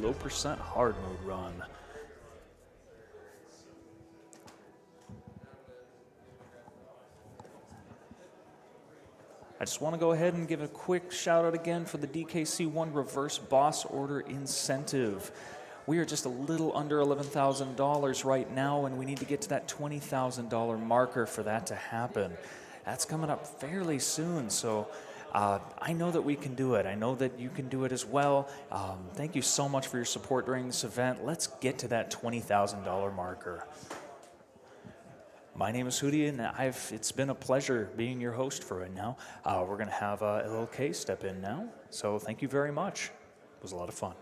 low percent hard mode run. I just want to go ahead and give a quick shout out again for the DKC1 reverse boss order incentive. We are just a little under $11,000 right now, and we need to get to that $20,000 marker for that to happen. That's coming up fairly soon, so I know that we can do it. I know that you can do it as well. Thank you so much for your support during this event. Let's get to that $20,000 marker. My name is Hootie, and it's been a pleasure being your host for right now. We're going to have LLK step in now, so thank you very much. It was a lot of fun.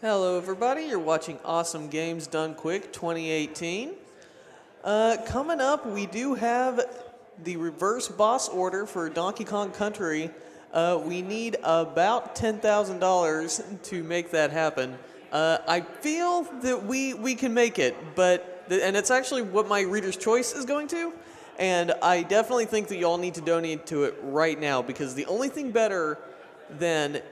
Hello, everybody. You're watching Awesome Games Done Quick 2018. Coming up, we do have the reverse boss order for Donkey Kong Country. We need about $10,000 to make that happen. I feel that we can make it, and it's actually what my Reader's Choice is going to. And I definitely think that y'all need to donate to it right now, because the only thing better than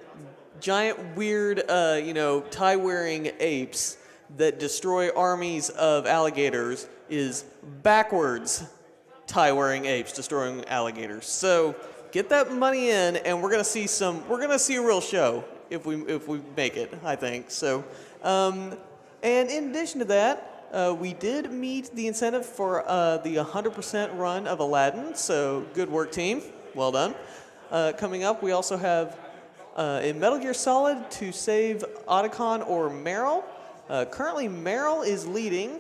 giant, weird, tie-wearing apes that destroy armies of alligators is backwards tie-wearing apes destroying alligators. So get that money in, and we're gonna see a real show if we make it, I think. So, and in addition to that, we did meet the incentive for the 100% run of Aladdin. So good work, team. Well done. Coming up, we also have in Metal Gear Solid to save Otacon or Meryl. Currently, Meryl is leading.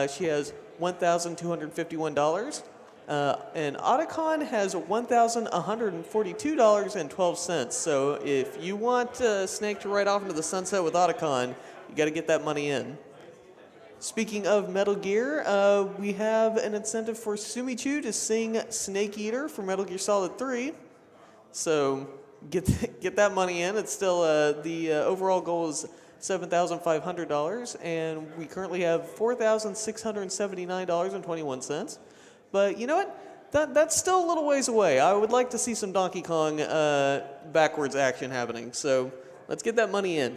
She has $1,251. And Otacon has $1,142.12. So if you want Snake to ride off into the sunset with Otacon, you got to get that money in. Speaking of Metal Gear, we have an incentive for Sumichu to sing Snake Eater for Metal Gear Solid 3. So get that money in. It's still the overall goal is $7,500, and we currently have $4,679.21. But you know what? That's still a little ways away. I would like to see some Donkey Kong backwards action happening. So let's get that money in.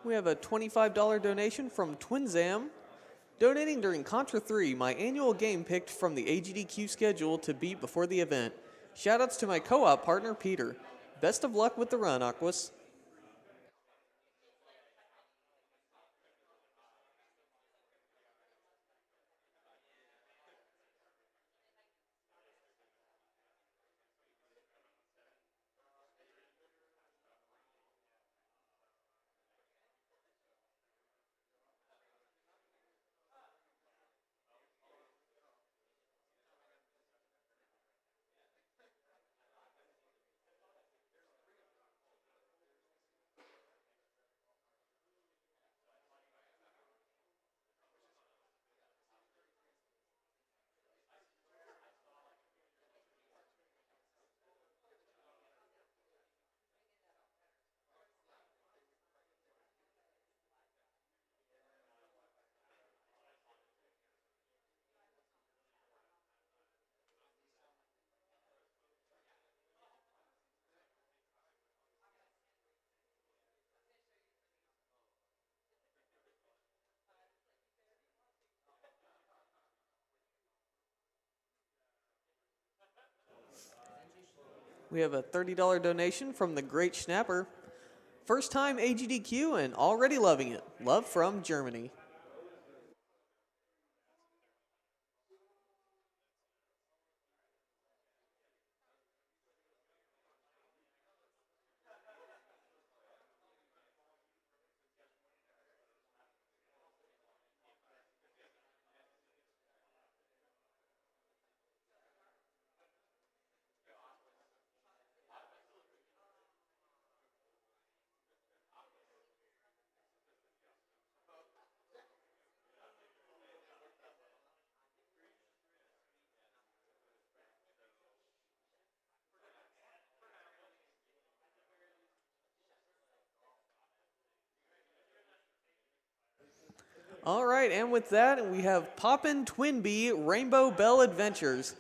We have a $25 donation from Twinzam. Donating during Contra 3, my annual game picked from the AGDQ schedule to beat before the event. Shoutouts to my co-op partner, Peter. Best of luck with the run, Aquas. We have a $30 donation from the Great Schnapper. First time AGDQ and already loving it. Love from Germany. All right, and with that, we have Poppin' Twinbee Rainbow Bell Adventures.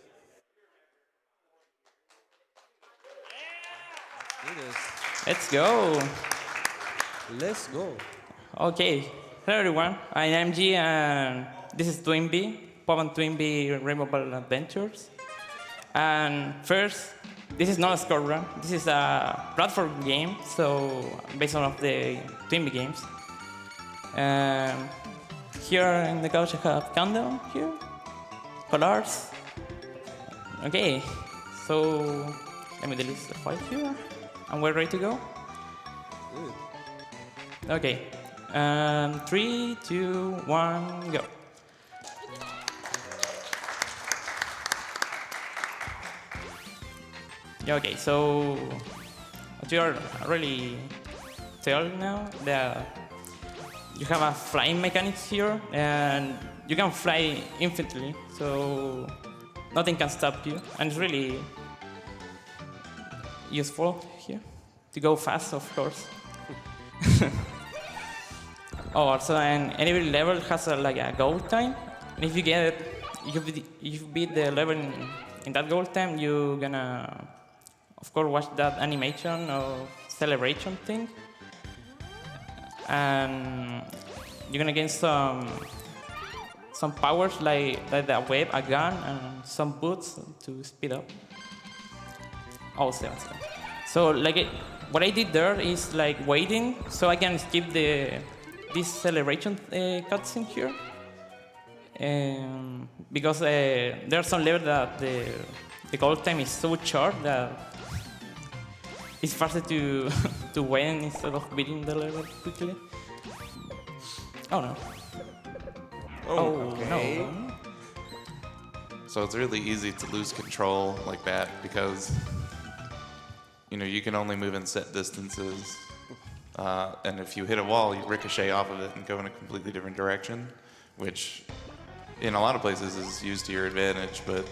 Let's go. Let's go. Okay. Hello everyone. I'm MG and this is Twinbee, Pop and Twinbee Rainbow Ball Adventures. And first, this is not a score run. This is a platform game, so based on of the Twinbee games. Here in the couch I have countdown here, colors. Okay, so let me delete the file here, and we're ready to go. Okay, 3, 2, 1, go. Yeah, okay, so what you are really telling now that you have a flying mechanics here, and you can fly infinitely, so nothing can stop you, and it's really useful here to go fast, of course. Oh, also, and every level has like a goal time, and if you get it, you beat the level in that goal time, you're gonna, of course, watch that animation or celebration thing. And you're gonna gain some powers like the web, a gun, and some boots to speed up. Oh, 7. So like what I did there is like waiting so I can skip this celebration cutscene here. Because there are some levels that the goal time is so short that it's faster to to win instead of beating the level quickly. Oh no. Okay. No. So it's really easy to lose control like that because you can only move in set distances, and if you hit a wall, you ricochet off of it and go in a completely different direction, which in a lot of places is used to your advantage, but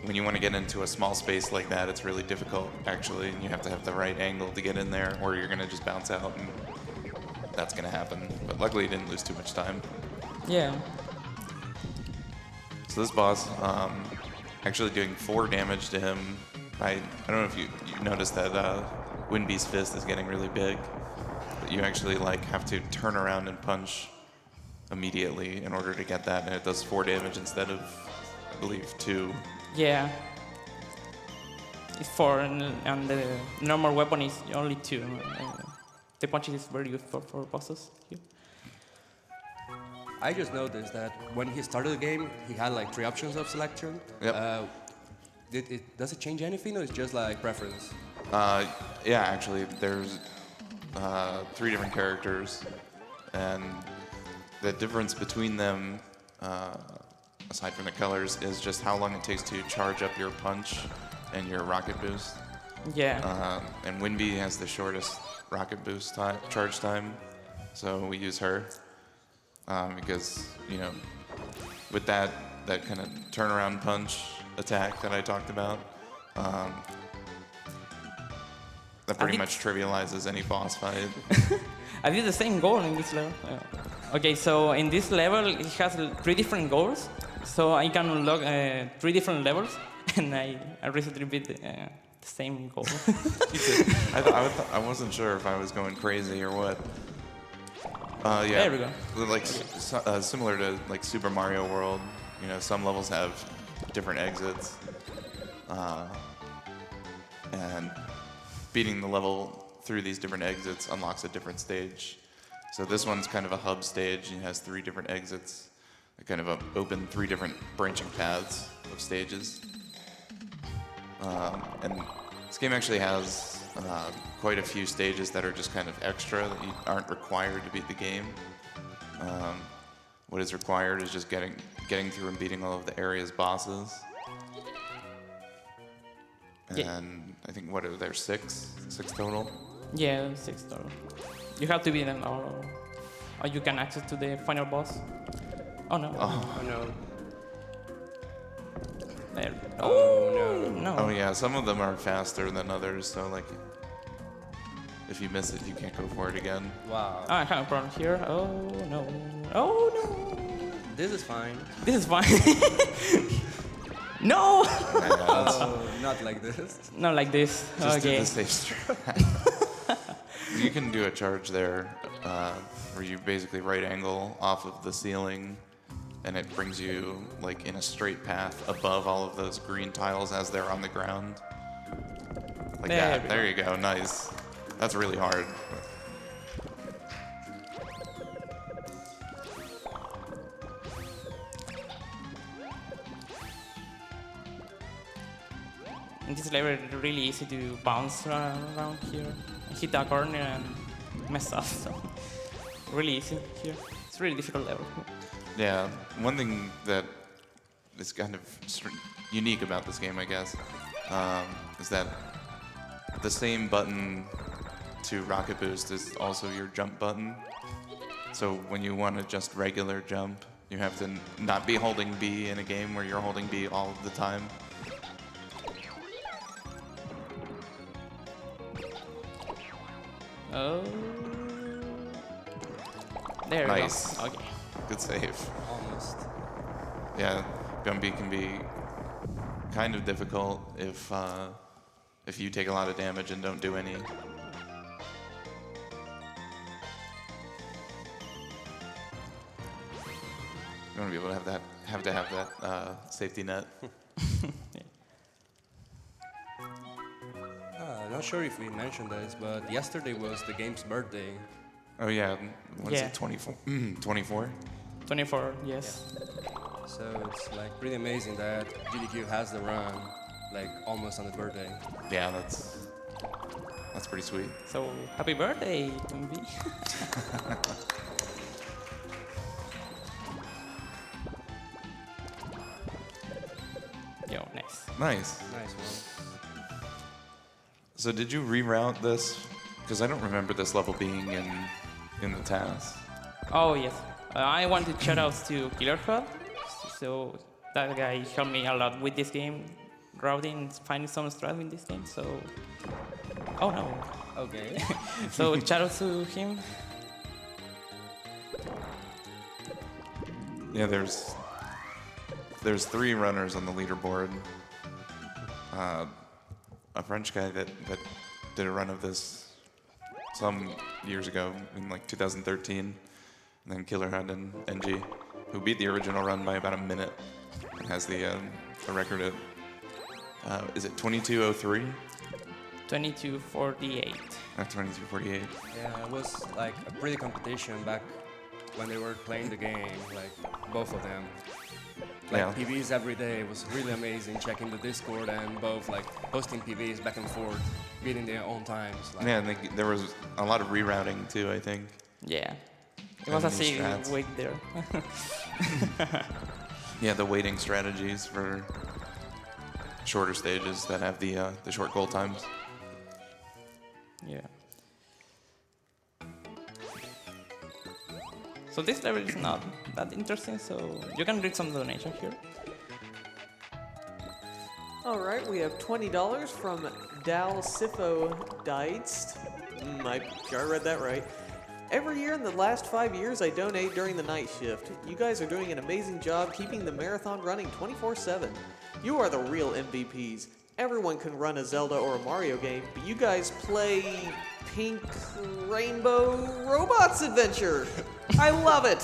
when you want to get into a small space like that, it's really difficult, actually, and you have to have the right angle to get in there, or you're going to just bounce out, and that's going to happen. But luckily, you didn't lose too much time. Yeah. So this boss, actually doing 4 damage to him. I don't know if you noticed that Winbee's fist is getting really big. But you actually like have to turn around and punch immediately in order to get that, and it does 4 damage instead of, I believe, 2. Yeah. It's 4, and the normal weapon is only 2. The punch is very good for bosses here. I just noticed that when he started the game, he had like 3 options of selection. Yep. Does it change anything, or it's just like preference? Yeah, actually, there's 3 different characters, and the difference between them, aside from the colors, is just how long it takes to charge up your punch and your rocket boost. Yeah. And Winby has the shortest rocket boost charge time, so we use her because, you know, with that kind of turnaround punch attack that I talked about, that pretty much trivializes any boss fight. I did the same goal in this level. Okay, so in this level, it has 3 different goals. So I can unlock 3 different levels, and I recently beat the same goal. I wasn't sure if I was going crazy or what. Yeah. There we go. Like similar to like Super Mario World, you know, some levels have different exits, and beating the level through these different exits unlocks a different stage. So this one's kind of a hub stage, and it has 3 different exits that kind of open 3 different branching paths of stages. And this game actually has quite a few stages that are just kind of extra that you aren't required to beat the game. What is required is just getting through and beating all of the area's bosses. And Yeah. I think what are there 6 total? Yeah, 6 total. You have to beat them all, or you can access to the final boss. Oh no. Oh no. There. Oh No. Oh yeah, some of them are faster than others, so like if you miss it, you can't go for it again. Wow. I have a problem here. Oh no. Oh no. This is fine. This is fine. No. Oh, not like this. Not like this. Just do Okay. the safe strat. You can do a charge there where you basically right angle off of the ceiling, and it brings you like in a straight path above all of those green tiles as they're on the ground. Like There that. we There you go. Nice. That's really hard. In this level, it's really easy to bounce around here, hit that corner and mess up. So really easy here. It's a really difficult level. Yeah. One thing that is kind of unique about this game, I guess, is that the same button to rocket boost is also your jump button. So when you want to just regular jump, you have to not be holding B in a game where you're holding B all of the time. Oh. There Nice. we go. Okay. Good save. Almost. Yeah, Gumby can be kind of difficult if you take a lot of damage and don't do any. You want to be able to have that safety net. Not sure if we mentioned this, but yesterday was the game's birthday. Oh yeah, what is Yeah. it? 24. 24. 24, yes. So it's like pretty amazing that GDQ has the run like almost on his birthday. Yeah, that's pretty sweet. So happy birthday, Tumbi. Yo, nice. Nice. Nice one. So did you reroute this? Because I don't remember this level being in the task. Oh yes. I wanted shoutouts to Killer Hut. So that guy helped me a lot with this game, routing, finding some strat in this game. So, oh no. Okay. So shoutouts to him. Yeah, there's 3 runners on the leaderboard. A French guy that did a run of this some years ago in like 2013, and then Killer Hunt and NG, who beat the original run by about a minute, and has the record at is it 22:03? 22:48. 22:48. Yeah, it was like a pretty competition back when they were playing the game, like both of them. Like Yeah. PVs every day. It was really amazing checking the Discord and both like posting PVs back and forth, beating their own times. Like, Yeah, and there was a lot of rerouting too, I think. Yeah. It was a And these safe strats. wait there. Yeah, the waiting strategies for shorter stages that have the short goal times. Yeah. So this level is not that interesting, so you can read some donation here. All right, we have $20 from Dal Sifo Deitzt. I sure read that right. Every year in the last 5 years, I donate during the night shift. You guys are doing an amazing job keeping the marathon running 24/7. You are the real MVPs. Everyone can run a Zelda or a Mario game, but you guys play Pink Rainbow Robots Adventure. I love it.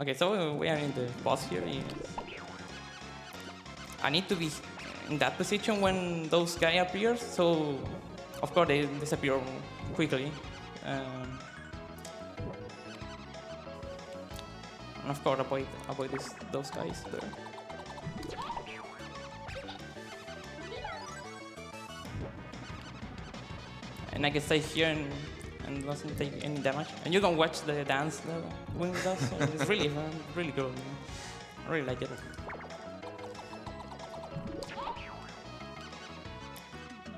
Okay, so we are in the boss here. I need to be in that position when those guy appears, so of course they disappear quickly. And of course avoid those guys there. And I can stay here and doesn't take any damage. And you can watch the dance that Wing does. So it's really fun, really good. I really like it.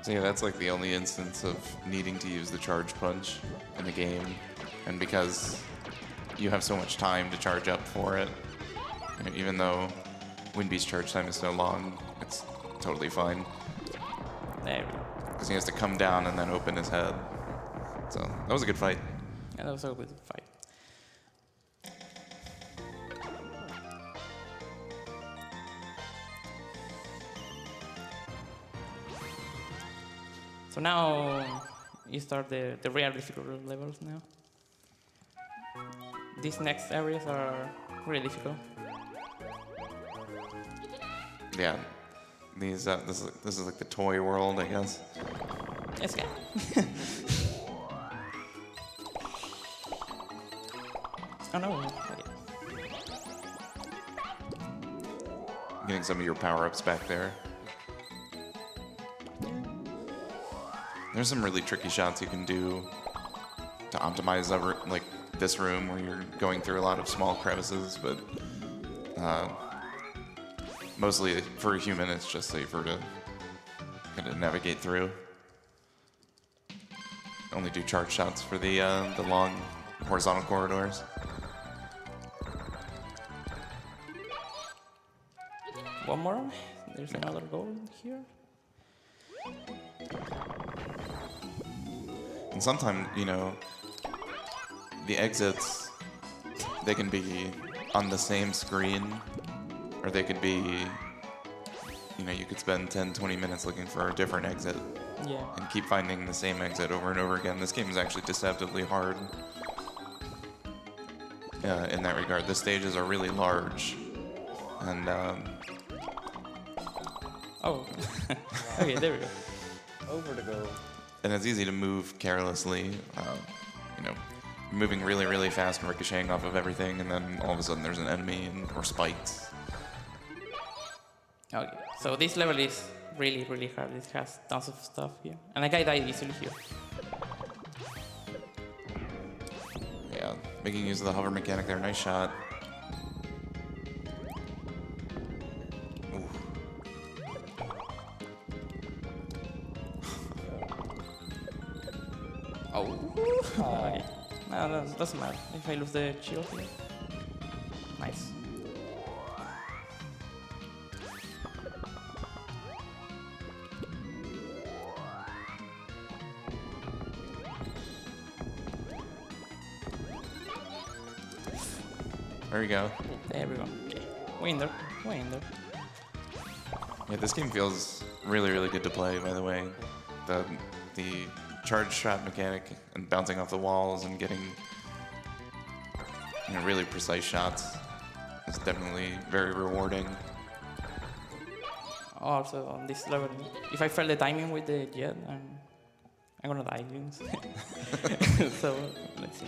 So yeah, that's like the only instance of needing to use the charge punch in the game, and because you have so much time to charge up for it, you know, even though Winby's charge time is so long, it's totally fine There we go. because he has to come down and then open his head. So that was a good fight. Yeah, that was a good fight. So now you start the real difficult levels now. These next areas are really difficult. Yeah, these this is like the toy world, I guess. Yes, yeah. Oh no. Okay. Getting some of your power-ups back there. There's some really tricky shots you can do to optimize over like this room where you're going through a lot of small crevices, but mostly for a human it's just safer to kind of navigate through. Only do charge shots for the long horizontal corridors. One more. There's another goal here. And sometimes, you know, the exits, they can be on the same screen, or they could be, you know, you could spend 10, 20 minutes looking for a different exit Yeah. and keep finding the same exit over and over again. This game is actually deceptively hard in that regard. The stages are really large, and Oh. Okay, there we go. Over to go. and it's easy to move carelessly. You know, moving really, really fast and ricocheting off of everything, and then all of a sudden there's an enemy or spikes. Okay. So this level is really, really hard. It has tons of stuff here. And a guy died easily here. Yeah, making use of the hover mechanic there. Nice shot. Ooh. Oh. Okay. No, that doesn't matter if I lose the shield here. Nice. There we go. There we go. Okay. We're in there. We're in there. Yeah, this game feels really, really good to play, by the way. The charge shot mechanic and bouncing off the walls and getting really precise shots is definitely very rewarding. Also on this level, if I fail the timing with the jet, I'm gonna die. So let's see.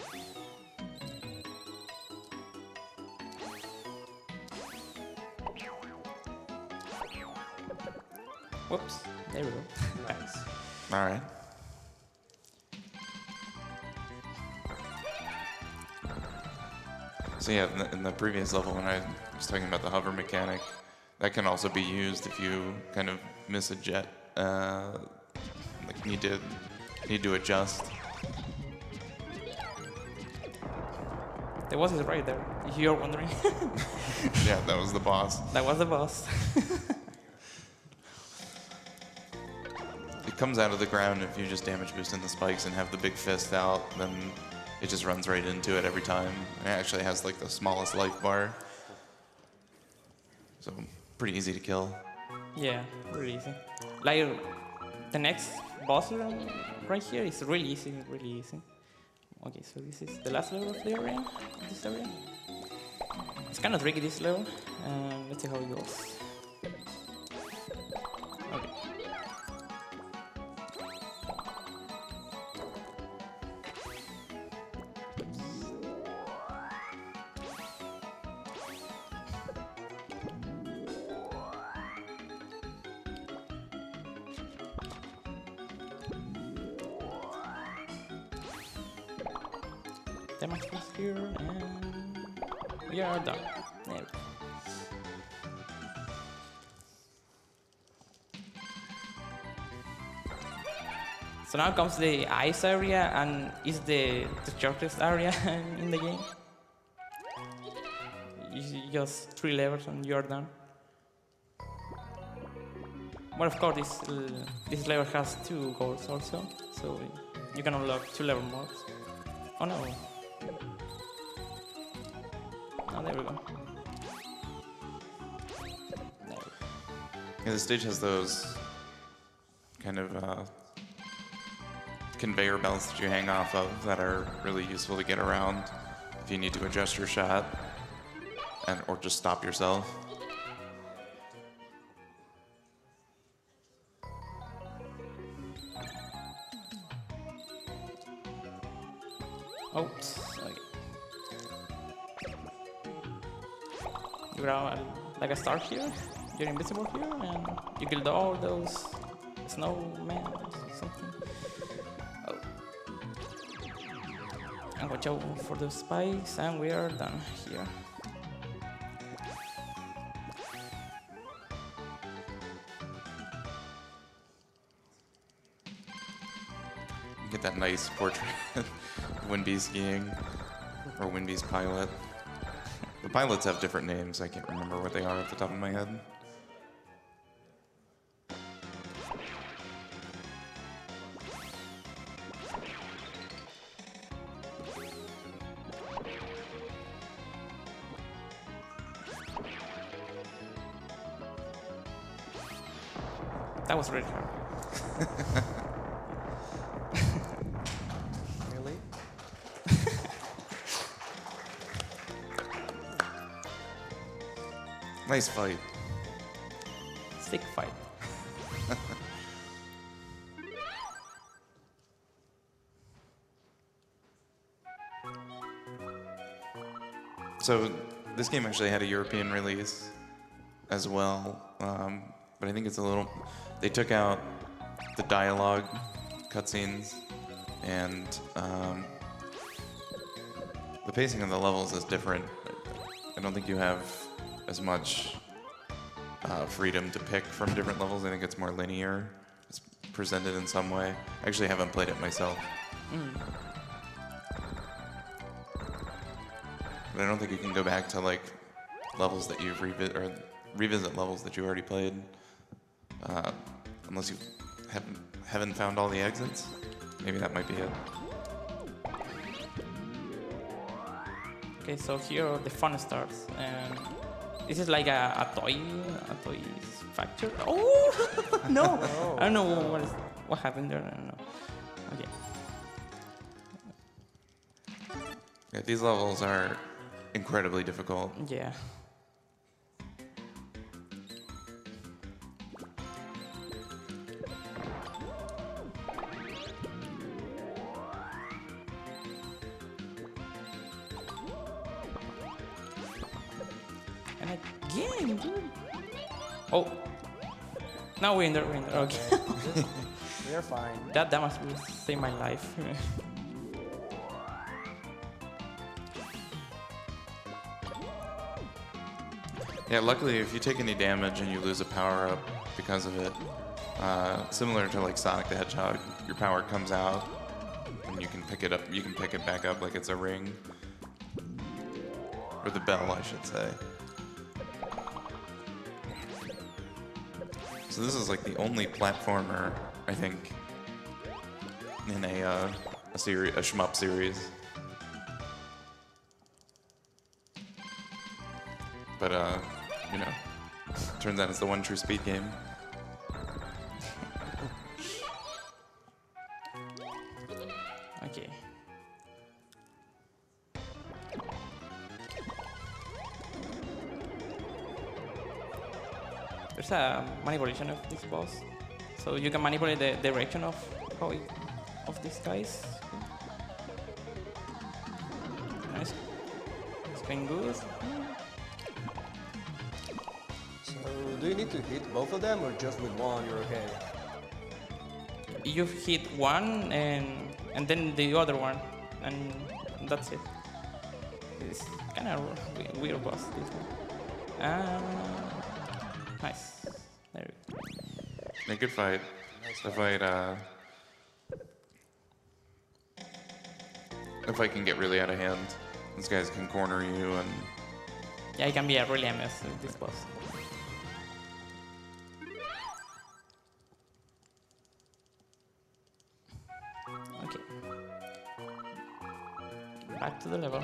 Whoops, there we go. Nice. All right. So yeah, in the previous level when I was talking about the hover mechanic, that can also be used if you kind of miss a jet. Like need to adjust. There was it right there. If you're wondering, Yeah, that was the boss. that was the boss. It comes out of the ground if you just damage boost in the spikes and have the big fist out, then it just runs right into it every time. And it actually has like the smallest life bar. So pretty easy to kill. Yeah, really easy. Like the next boss room right here is really easy, really easy. Okay, so this is the last level of the area. This area. It's kind of tricky this level. Let's see how it goes. Okay. Damage boost here, and we are done. There we go. So now comes the ice area, and is the shortest area in the game. Just 3 levels and you're done. Well, of course, this level has 2 goals also, so you can unlock 2 level modes. Oh no. Oh, there we go. There we go. Yeah, the stage has those kind of conveyor belts that you hang off of that are really useful to get around if you need to adjust your shot or just stop yourself. Oops. Okay. You grab like a star here, you're invisible here, and you kill all those snowmen or something. Oh. And watch out for those spikes, and we are done here. Get that nice portrait of Winby skiing, or Winby's pilot. The pilots have different names. I can't remember what they are off the top of my head. That was really hard. Really? Nice fight. Stick fight. So this game actually had a European release as well, but I think it's a little. They took out the dialogue cutscenes, and the pacing of the levels is different. I don't think you have as much freedom to pick from different levels. I think it's more linear. It's presented in some way. I actually haven't played it myself. But I don't think you can go back to like levels that you've revisit levels that you already played, unless you haven't found all the exits. Maybe that might be it. Okay, so here the fun starts, and This is like a toy factory. Oh no! I don't know what happened there. I don't know. Okay. Yeah, these levels are incredibly difficult. Yeah. And again, dude. Oh. Now we're in there. Okay. We're fine. that must be save my life. Yeah, luckily, if you take any damage and you lose a power up because of it, similar to like Sonic the Hedgehog, your power comes out and you can pick it up. You can pick it back up like it's a ring, or the bell, I should say. So this is like the only platformer, I think, in a shmup series. But you know, turns out it's the one true speed game. Okay. There's a manipulation of this boss, so you can manipulate the direction of of these guys. Nice. It's going good. So, do you need to hit both of them or just with one you're okay? You hit one and then the other one, and that's it. It's kind of weird boss, this one. Nice. There we go. Yeah, good fight. The fight, the fight can get really out of hand. These guys can corner you, and Yeah, it can be a really a mess with this boss. Okay. Back to the level.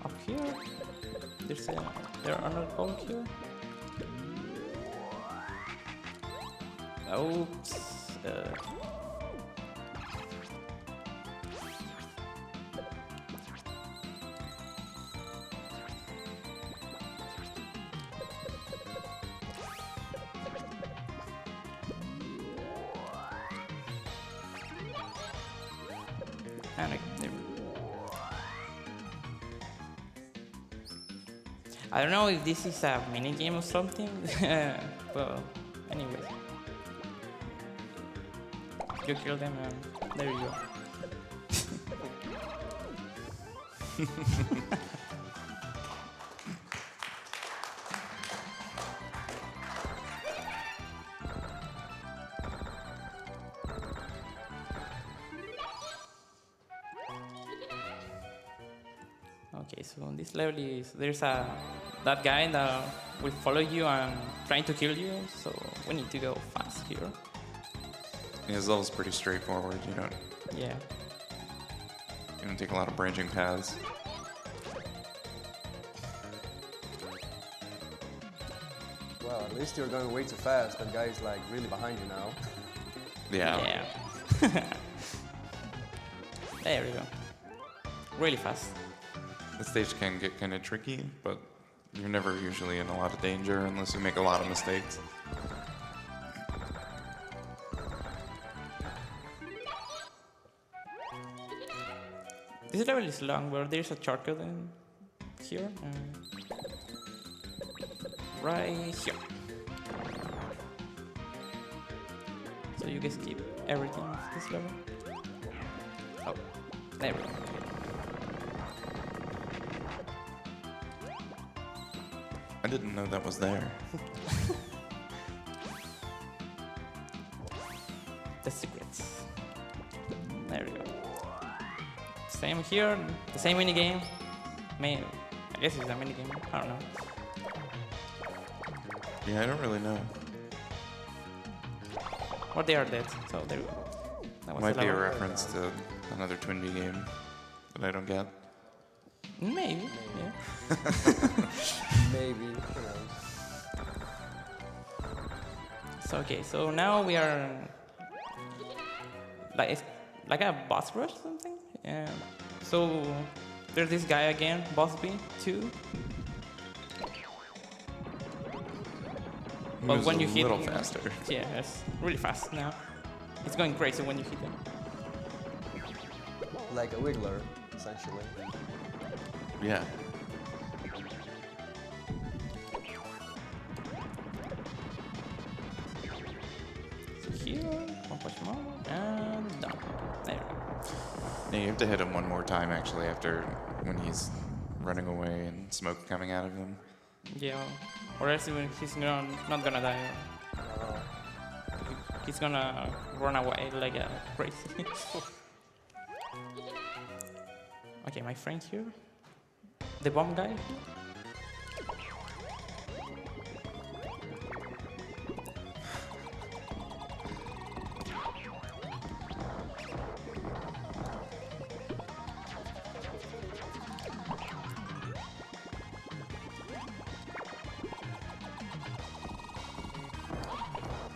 Up here, there are no gold here. Oops. And I don't know if this is a mini game or something. Well, anyways. You kill them and there you go. Okay, so on this level there's that guy that will follow you and trying to kill you, so we need to go fast here. yeah, this level's pretty straightforward. You Yeah. don't take a lot of branching paths. Well, at least you're going way too fast. That guy's like really behind you now. Yeah. Yeah. There we go. Really fast. The stage can get kind of tricky, but you're never usually in a lot of danger unless you make a lot of mistakes. This level is long, but there's a shortcut in here. Right here. So you can skip everything of this level. Oh, there we go. I didn't know that was there. The secrets. There we go. Same here, the same mini game. I guess it's a mini game. I don't know. Yeah, I don't really know. or they are dead. So there we go. That was Might be a 11. reference to another Twin Bee game that I don't get. Maybe, yeah. Maybe. Who knows? So okay, so now we are like a boss rush or something. So there's this guy again, Boss B 2. But Moves when you a hit little him, faster. yeah, it's really fast now. It's going crazy when you hit him. Like a wiggler, essentially. Yeah. So here, one push more, and done. There we go. Yeah, you have to hit him one more time actually after when he's running away and smoke coming out of him. Yeah, or else he's not gonna die. He's gonna run away like crazy. Okay, my friend here, the bomb guy.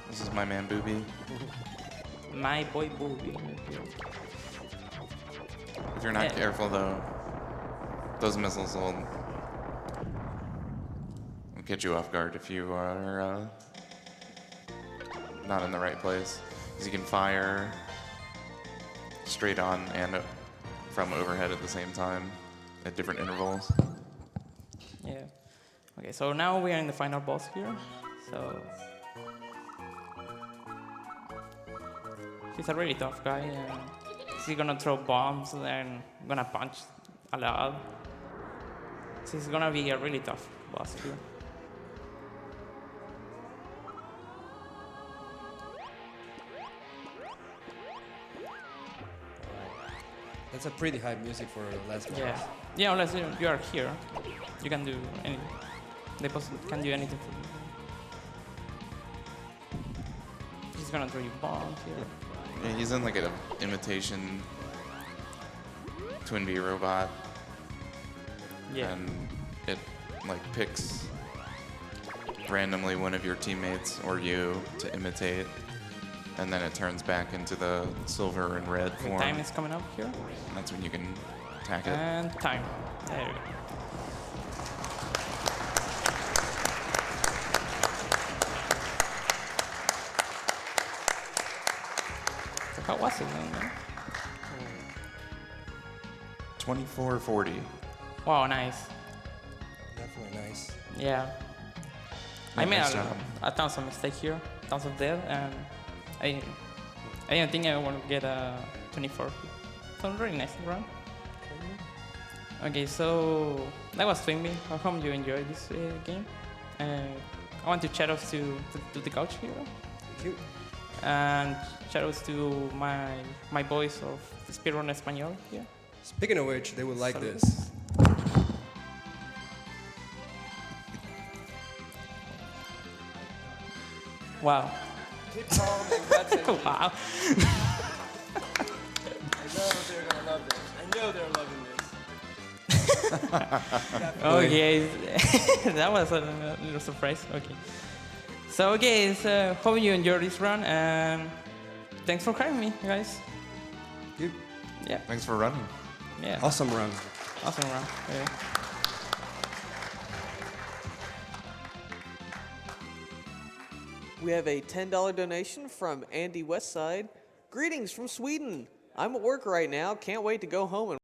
This is my man Booby. My boy Booby. If you're not Yeah. careful though, those missiles will get you off guard if you are not in the right place. Because you can fire straight on and from overhead at the same time at different intervals. Yeah. Okay, so now we are in the final boss here. So he's a really tough guy. He's gonna throw bombs and gonna punch a lot. So he's gonna be a really tough boss here. That's a pretty high music for last boss. Yeah. Yeah, unless you are here, you can do anything. The boss can do anything for you. He's gonna throw you bombs here. Yeah, he's in like an imitation Twin Bee robot, Yeah. and it like picks randomly one of your teammates or you to imitate, and then it turns back into the silver and red The form. time is coming up here. And that's when you can attack it. And time. There we go. So how was it, man? 2440. Wow, nice. Definitely nice. Yeah. I Yeah, made nice job. a tons of mistakes here, tons of death, and I didn't think I would get a 24. So really nice run. Okay, so that was Twin Bee. I hope you enjoyed this game. I want to shout outs to the couch here. Thank you. And shout outs to my boys of Speedrun Español here. Speaking of which, they would like Saludos. this. Wow. Keep calm and that's it. Wow. I know they're gonna love this. I know they're loving this. Okay, that was a little surprise. Okay. So, okay, so hope you enjoyed this run, and thanks for having me, guys. You. Yeah, Thanks for running. yeah. Awesome run. Awesome run. Yeah. We have a $10 donation from Andy Westside. Greetings from Sweden. I'm at work right now. Can't wait to go home and